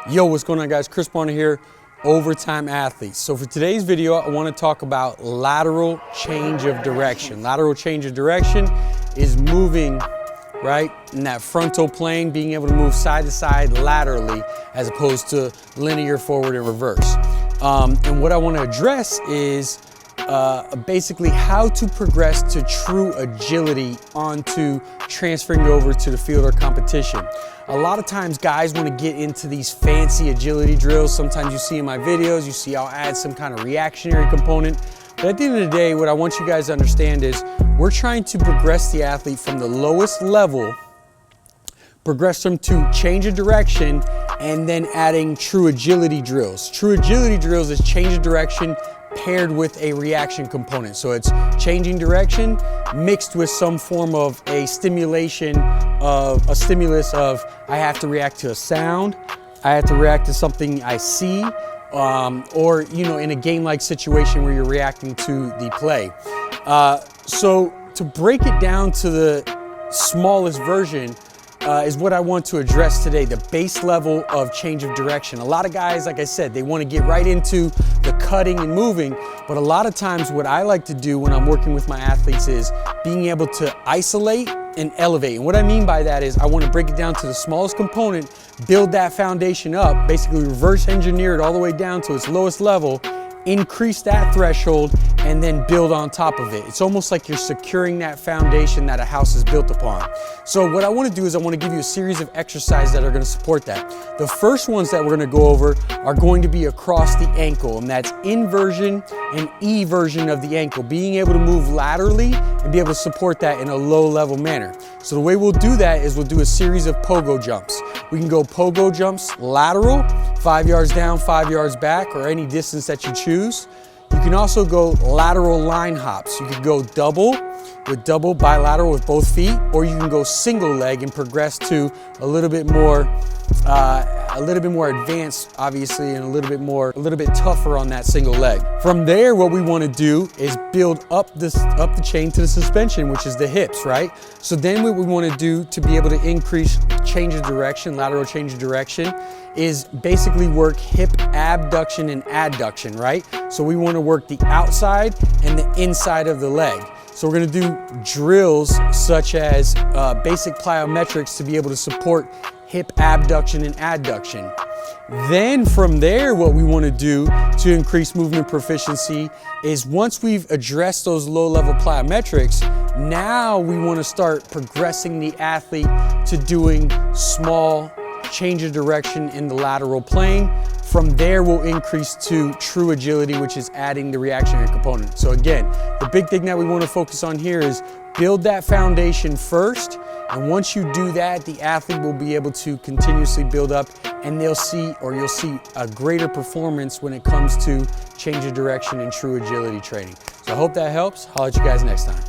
Yo, what's going on, guys? Chris Barner here, Overtime Athletes. So for today's video, I want to talk about lateral change of direction. Lateral change of direction is moving, right, in that frontal plane, being able to move side to side laterally as opposed to linear forward and reverse. And what I want to address is basically how to progress to true agility onto transferring over to the field or competition. A lot of times guys want to get into these fancy agility drills. Sometimes you see in my videos, you see I'll add some kind of reactionary component. But at the end of the day, what I want you guys to understand is we're trying to progress the athlete from the lowest level, progress them to change of direction, and then adding true agility drills. True agility drills is change of direction paired with a reaction component. So it's changing direction mixed with some form of a stimulation of a stimulus of I have to react to a sound, I have to react to something I see, or in a game-like situation where you're reacting to the play. So to break it down to the smallest version is what I want to address today, the base level of change of direction. A lot of guys, like I said, they want to get right into the cutting and moving, but a lot of times what I like to do when I'm working with my athletes is being able to isolate and elevate. And what I mean by that is I want to break it down to the smallest component, build that foundation up, basically reverse engineer it all the way down to its lowest level, increase that threshold, and then build on top of it. It's almost like you're securing that foundation that a house is built upon. So what I want to do is I want to give you a series of exercises that are going to support that. The first ones that we're going to go over are going to be across the ankle, and that's inversion and eversion of the ankle, being able to move laterally and be able to support that in a low level manner. So the way we'll do that is we'll do a series of pogo jumps. We can go pogo jumps lateral, 5 yards down, 5 yards back, or any distance that you choose. You can also go lateral line hops. You could go double bilateral with both feet, or you can go single leg and progress to a little bit more advanced, obviously, and a little bit tougher on that single leg. From there, what we want to do is build up the chain to the suspension, which is the hips, right? So then what we want to do to be able to increase change of direction, lateral change of direction, is basically work hip abduction and adduction, right? So we want to work the outside and the inside of the leg. So we're going to do drills such as basic plyometrics to be able to support hip abduction and adduction. Then from there, what we want to do to increase movement proficiency is once we've addressed those low-level plyometrics, now we want to start progressing the athlete to doing small change of direction in the lateral plane. From there, we'll increase to true agility, which is adding the reactionary component. So again, the big thing that we want to focus on here is build that foundation first. And once you do that, the athlete will be able to continuously build up, and you'll see a greater performance when it comes to change of direction and true agility training. So I hope that helps. I'll let you guys next time.